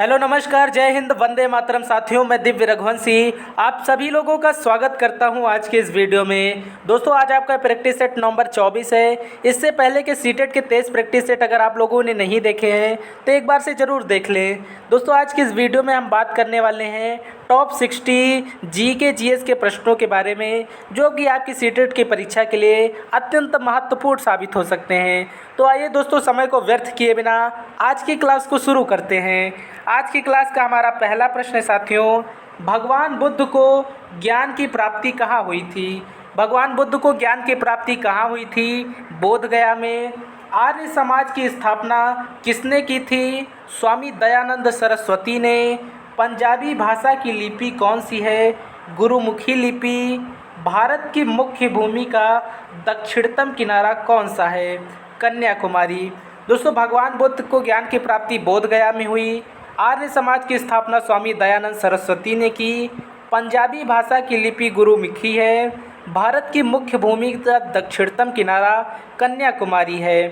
Hello नमस्कार, जय हिंद, वंदे मातरम। साथियों, मैं दिव्य रघुवंशी आप सभी लोगों का स्वागत करता हूं आज के इस वीडियो में। दोस्तों, आज आपका प्रैक्टिस सेट नंबर 24 है। इससे पहले के सीटेट के 23 प्रैक्टिस सेट अगर आप लोगों ने नहीं देखे हैं तो एक बार से ज़रूर देख लें। दोस्तों, आज की इस वीडियो में हम बात करने वाले हैं टॉप 60 जीके जीएस के प्रश्नों के बारे में, जो कि आपकी सीटेट की परीक्षा के लिए अत्यंत महत्वपूर्ण साबित हो सकते हैं। तो आइए दोस्तों, समय को व्यर्थ किए बिना आज की क्लास को शुरू करते हैं। आज की क्लास का हमारा पहला प्रश्न है साथियों, भगवान बुद्ध को ज्ञान की प्राप्ति कहाँ हुई थी? भगवान बुद्ध को ज्ञान की प्राप्ति कहाँ हुई थी? बोध गया में। आर्य समाज की स्थापना किसने की थी? स्वामी दयानंद सरस्वती ने। पंजाबी भाषा की लिपि कौन सी है? गुरुमुखी लिपि। भारत की मुख्य भूमि का दक्षिणतम किनारा कौन सा है? कन्याकुमारी। दोस्तों, भगवान बुद्ध को ज्ञान की प्राप्ति बोध गया में हुई। आर्य समाज की स्थापना स्वामी दयानंद सरस्वती ने की। पंजाबी भाषा की लिपि गुरुमुखी है। भारत की मुख्य भूमि का दक्षिणतम किनारा कन्याकुमारी है।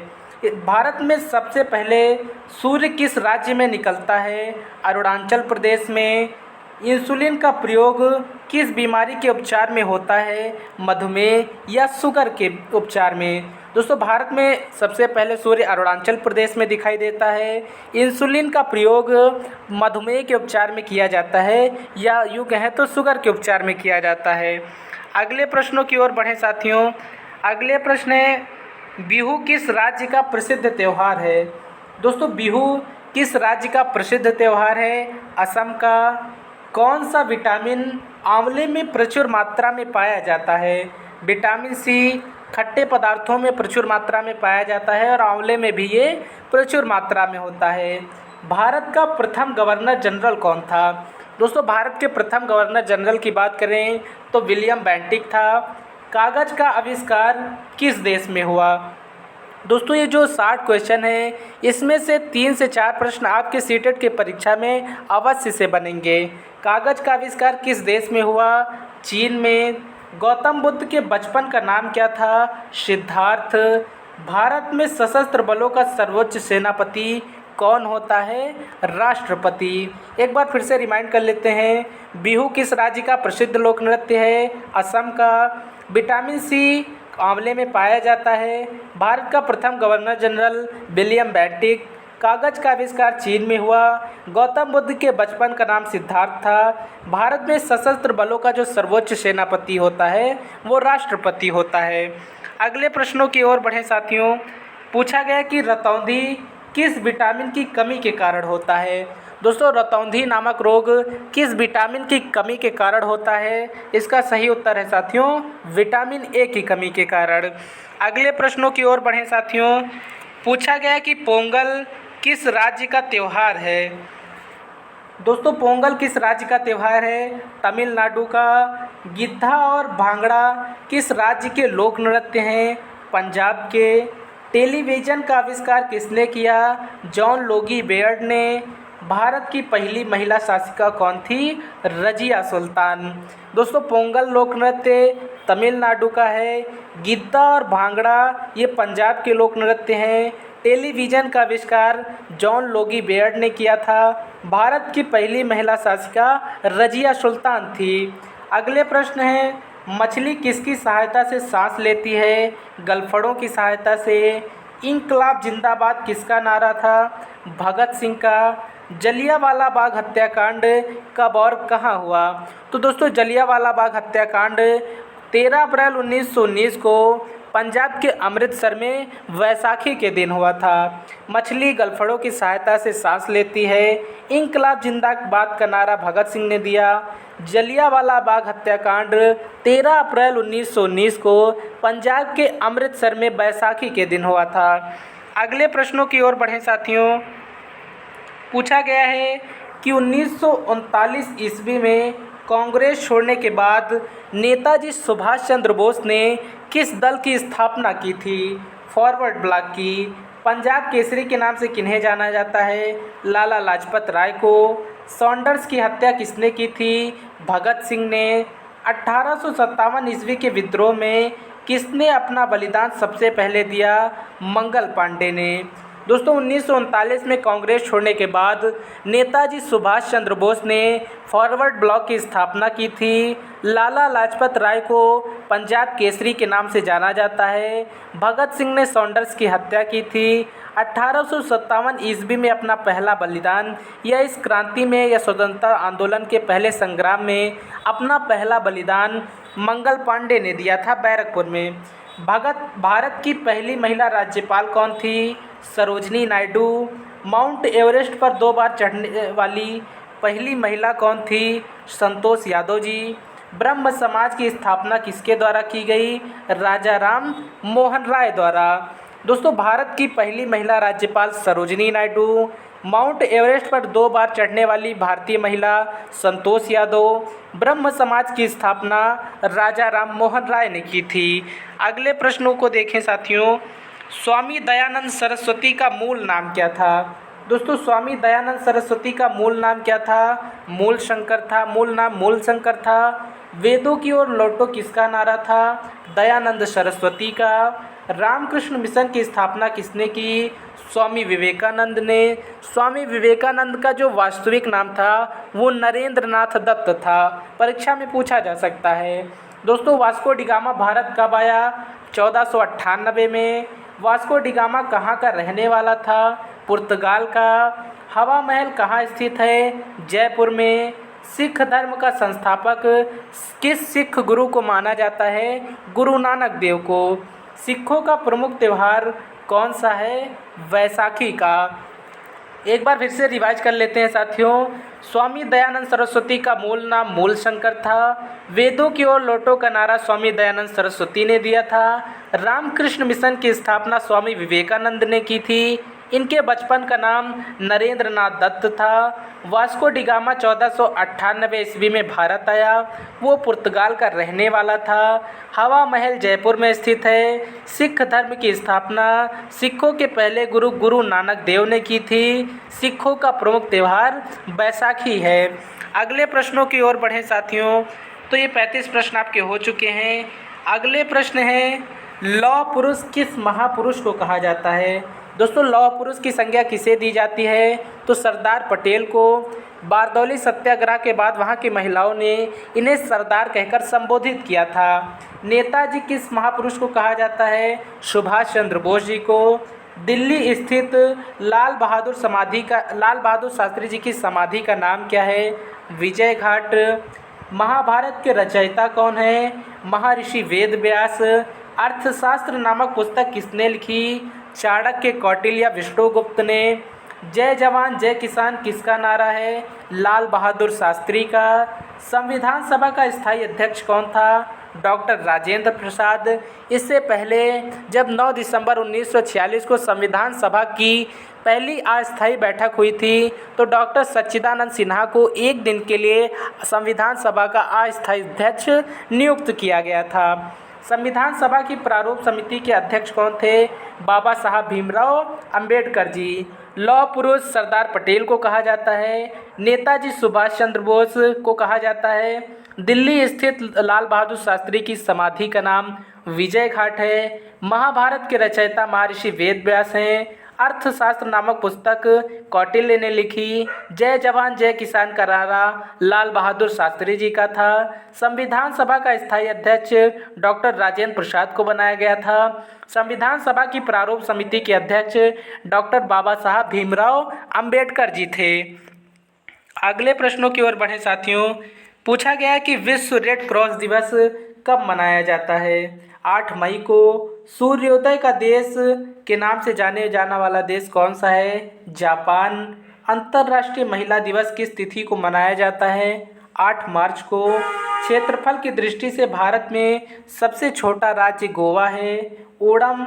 भारत में सबसे पहले सूर्य किस राज्य में निकलता है? अरुणाचल प्रदेश में। इंसुलिन का प्रयोग किस बीमारी के उपचार में होता है? मधुमेह या शुगर के उपचार में। दोस्तों, भारत में सबसे पहले सूर्य अरुणाचल प्रदेश में दिखाई देता है। इंसुलिन का प्रयोग मधुमेह के उपचार में किया जाता है, या यूँ कहें तो शुगर के उपचार में किया जाता है। अगले प्रश्नों की ओर बढ़ें साथियों। अगले प्रश्न है, बिहू किस राज्य का प्रसिद्ध त्यौहार है? दोस्तों, बिहू किस राज्य का प्रसिद्ध त्यौहार है? असम का। कौन सा विटामिन आंवले में प्रचुर मात्रा में पाया जाता है? विटामिन सी खट्टे पदार्थों में प्रचुर मात्रा में पाया जाता है और आंवले में भी ये प्रचुर मात्रा में होता है। भारत का प्रथम गवर्नर जनरल कौन था? दोस्तों, भारत के प्रथम गवर्नर जनरल की बात करें तो विलियम बेंटिक था। कागज़ का आविष्कार किस देश में हुआ? दोस्तों, ये जो 60 क्वेश्चन है, इसमें से 3 से 4 प्रश्न आपके सीटेट के परीक्षा में अवश्य से बनेंगे। कागज़ का आविष्कार किस देश में हुआ? चीन में। गौतम बुद्ध के बचपन का नाम क्या था? सिद्धार्थ। भारत में सशस्त्र बलों का सर्वोच्च सेनापति कौन होता है? राष्ट्रपति। एक बार फिर से रिमाइंड कर लेते हैं, बिहू किस राज्य का प्रसिद्ध लोक नृत्य है? असम का। विटामिन सी आंवले में पाया जाता है। भारत का प्रथम गवर्नर जनरल विलियम बेंटिक। कागज़ का आविष्कार चीन में हुआ। गौतम बुद्ध के बचपन का नाम सिद्धार्थ था। भारत में सशस्त्र बलों का जो सर्वोच्च सेनापति होता है वो राष्ट्रपति होता है। अगले प्रश्नों की ओर बढ़ें साथियों। पूछा गया कि रतौंधी किस विटामिन की कमी के कारण होता है? दोस्तों, रतौंधी नामक रोग किस विटामिन की कमी के कारण होता है? इसका सही उत्तर है साथियों, विटामिन ए की कमी के कारण। अगले प्रश्नों की ओर बढ़ें साथियों। पूछा गया कि पोंगल किस राज्य का त्यौहार है? दोस्तों, पोंगल किस राज्य का त्यौहार है? तमिलनाडु का। गिद्धा और भांगड़ा किस राज्य के लोक नृत्य हैं? पंजाब के। टेलीविज़न का आविष्कार किसने किया? जॉन लोगी बेयर्ड ने। भारत की पहली महिला शासिका कौन थी? रजिया सुल्तान। दोस्तों, पोंगल लोक नृत्य तमिलनाडु का है। गिद्धा और भांगड़ा ये पंजाब के लोक नृत्य हैं। टेलीविज़न का आविष्कार जॉन लोगी बेयर्ड ने किया था। भारत की पहली महिला शासिका रजिया सुल्तान थी। अगले प्रश्न है, मछली किसकी सहायता से सांस लेती है? गलफड़ों की सहायता से। इंकलाब जिंदाबाद किसका नारा था? भगत सिंह का। जलियांवाला बाग हत्याकांड कब और कहाँ हुआ? तो दोस्तों, जलियांवाला बाग हत्याकांड 13 अप्रैल 1919 को पंजाब के अमृतसर में वैसाखी के दिन हुआ था। मछली गलफड़ों की सहायता से सांस लेती है। इंकलाब जिंदाबाद का नारा भगत सिंह ने दिया। जलियांवाला बाग हत्याकांड 13 अप्रैल 1919 को पंजाब के अमृतसर में बैसाखी के दिन हुआ था। अगले प्रश्नों की ओर बढ़ें साथियों। पूछा गया है कि 1939 ईस्वी में कांग्रेस छोड़ने के बाद नेताजी सुभाष चंद्र बोस ने किस दल की स्थापना की थी? फॉरवर्ड ब्लॉक की। पंजाब केसरी के नाम से किन्हें जाना जाता है? लाला लाजपत राय को। सॉन्डर्स की हत्या किसने की थी? भगत सिंह ने। 1857 ईस्वी के विद्रोह में किसने अपना बलिदान सबसे पहले दिया? मंगल पांडे ने। दोस्तों 1939 में कांग्रेस छोड़ने के बाद नेताजी सुभाष चंद्र बोस ने फॉरवर्ड ब्लॉक की स्थापना की थी। लाला लाजपत राय को पंजाब केसरी के नाम से जाना जाता है। भगत सिंह ने सॉन्डर्स की हत्या की थी। 1857 ईस्वी में अपना पहला बलिदान या इस क्रांति में या स्वतंत्रता आंदोलन के पहले संग्राम में अपना पहला बलिदान मंगल पांडे ने दिया था बैरकपुर में। भारत की पहली महिला राज्यपाल कौन थी? सरोजनी नायडू। माउंट एवरेस्ट पर 2 बार चढ़ने वाली पहली महिला कौन थी? संतोष यादव जी। ब्रह्म समाज की स्थापना किसके द्वारा की गई? राजा राम मोहन राय द्वारा। दोस्तों भारत की पहली महिला राज्यपाल सरोजनी नायडू। माउंट एवरेस्ट पर 2 बार चढ़ने वाली भारतीय महिला संतोष यादव। ब्रह्म समाज की स्थापना राजा राम मोहन राय ने की थी। अगले प्रश्नों को देखें साथियों। स्वामी दयानंद सरस्वती का मूल नाम क्या था? दोस्तों स्वामी दयानंद सरस्वती का मूल नाम क्या था? मूल शंकर था। मूल नाम मूल शंकर था। वेदों की ओर लौटो किसका नारा था? दयानंद सरस्वती का। रामकृष्ण मिशन की स्थापना किसने की? स्वामी विवेकानंद ने। स्वामी विवेकानंद का जो वास्तविक नाम था वो नरेंद्र नाथ दत्त था। परीक्षा में पूछा जा सकता है। दोस्तों वास्को डिगामा भारत कब आया? 1498 में। वास्को डिगामा कहाँ का रहने वाला था? पुर्तगाल का। हवा महल कहाँ स्थित है? जयपुर में। सिख धर्म का संस्थापक किस सिख गुरु को माना जाता है? गुरु नानक देव को। सिखों का प्रमुख त्यौहार कौन सा है? वैसाखी का। एक बार फिर से रिवाइज कर लेते हैं साथियों। स्वामी दयानंद सरस्वती का मूल नाम मूल शंकर था। वेदों की ओर लौटो का नारा स्वामी दयानंद सरस्वती ने दिया था। रामकृष्ण मिशन की स्थापना स्वामी विवेकानंद ने की थी। इनके बचपन का नाम नरेंद्र नाथ दत्त था। वास्को डिगामा 1498 ईस्वी में भारत आया। वो पुर्तगाल का रहने वाला था। हवा महल जयपुर में स्थित है। सिख धर्म की स्थापना सिखों के पहले गुरु गुरु नानक देव ने की थी। सिखों का प्रमुख त्यौहार बैसाखी है। अगले प्रश्नों की ओर बढ़ें साथियों। तो ये 35 प्रश्न आपके हो चुके हैं। अगले प्रश्न है, लौह पुरुष किस महापुरुष को कहा जाता है? दोस्तों लौह पुरुष की संज्ञा किसे दी जाती है? तो सरदार पटेल को। बारदौली सत्याग्रह के बाद वहाँ की महिलाओं ने इन्हें सरदार कहकर संबोधित किया था। नेताजी किस महापुरुष को कहा जाता है? सुभाष चंद्र बोस जी को। दिल्ली स्थित लाल बहादुर शास्त्री जी की समाधि का नाम क्या है? विजय घाट। महाभारत के रचयिता कौन है? महर्षि वेद व्यास। अर्थशास्त्र नामक पुस्तक किसने लिखी? चाणक्य, कौटिल्य, विष्णुगुप्त ने। जय जवान जय किसान किसका नारा है? लाल बहादुर शास्त्री का। संविधान सभा का स्थायी अध्यक्ष कौन था? डॉक्टर राजेंद्र प्रसाद। इससे पहले जब 9 दिसंबर 1946 को संविधान सभा की पहली अस्थायी बैठक हुई थी तो डॉक्टर सच्चिदानंद सिन्हा को एक दिन के लिए संविधान सभा का अस्थायी अध्यक्ष नियुक्त किया गया था। संविधान सभा की प्रारूप समिति के अध्यक्ष कौन थे? बाबा साहब भीमराव अंबेडकर जी। लौह पुरुष सरदार पटेल को कहा जाता है। नेताजी सुभाष चंद्र बोस को कहा जाता है। दिल्ली स्थित लाल बहादुर शास्त्री की समाधि का नाम विजय घाट है। महाभारत के रचयिता महर्षि वेद व्यास हैं। अर्थशास्त्र नामक पुस्तक कौटिल्य ने लिखी। जय जवान जय किसान का नारा लाल बहादुर शास्त्री जी का था। संविधान सभा का स्थायी अध्यक्ष डॉक्टर राजेंद्र प्रसाद को बनाया गया था। संविधान सभा की प्रारूप समिति के अध्यक्ष डॉक्टर बाबा साहब भीमराव अंबेडकर जी थे। अगले प्रश्नों की ओर बढ़े साथियों। पूछा गया कि विश्व रेड क्रॉस दिवस कब मनाया जाता है? 8 मई को। सूर्योदय का देश के नाम से जाने जाना वाला देश कौन सा है? जापान। अंतर्राष्ट्रीय महिला दिवस किस तिथि को मनाया जाता है? 8 मार्च को। क्षेत्रफल की दृष्टि से भारत में सबसे छोटा राज्य गोवा है। ओणम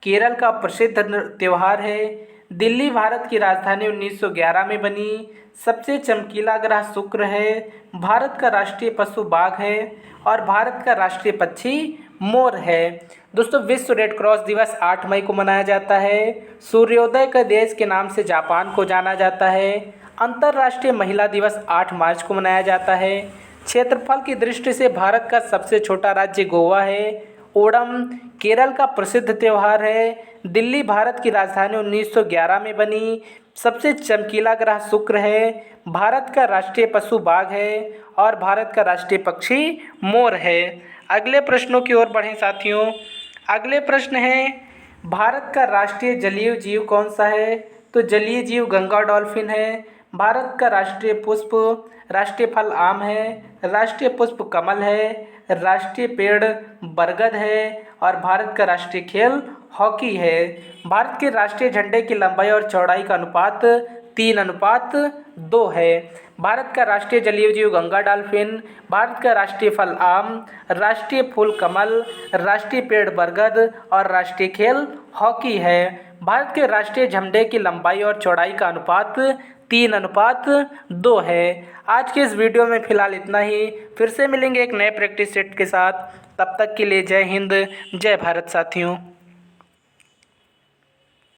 केरल का प्रसिद्ध त्यौहार है। दिल्ली भारत की राजधानी 1911 में बनी। सबसे चमकीला ग्रह शुक्र है। भारत का राष्ट्रीय पशु बाघ है और भारत का राष्ट्रीय पक्षी मोर है। दोस्तों विश्व रेड क्रॉस दिवस 8 मई को मनाया जाता है। सूर्योदय के देश के नाम से जापान को जाना जाता है। अंतर्राष्ट्रीय महिला दिवस 8 मार्च को मनाया जाता है। क्षेत्रफल की दृष्टि से भारत का सबसे छोटा राज्य गोवा है। ओणम केरल का प्रसिद्ध त्यौहार है। दिल्ली भारत की राजधानी 1911 में बनी। सबसे चमकीला ग्रह शुक्र है। भारत का राष्ट्रीय पशु बाघ है और भारत का राष्ट्रीय पक्षी मोर है। अगले प्रश्नों की ओर बढ़ें साथियों। अगले प्रश्न है, भारत का राष्ट्रीय जलीय जीव कौन सा है? तो जलीय जीव गंगा डॉल्फिन है। भारत का राष्ट्रीय पुष्प, राष्ट्रीय फल आम है, राष्ट्रीय पुष्प कमल है, राष्ट्रीय पेड़ बरगद है और भारत का राष्ट्रीय खेल हॉकी है। भारत के राष्ट्रीय झंडे की लंबाई और चौड़ाई का अनुपात 3:2 है। भारत का राष्ट्रीय जलीय जीव गंगा डॉल्फिन, भारत का राष्ट्रीय फल आम, राष्ट्रीय फूल कमल, राष्ट्रीय पेड़ बरगद और राष्ट्रीय खेल हॉकी है। भारत के राष्ट्रीय झंडे की लंबाई और चौड़ाई का अनुपात 3:2 है। आज के इस वीडियो में फ़िलहाल इतना ही। फिर से मिलेंगे एक नए प्रैक्टिस सेट के साथ। तब तक के लिए जय हिंद, जय भारत साथियों।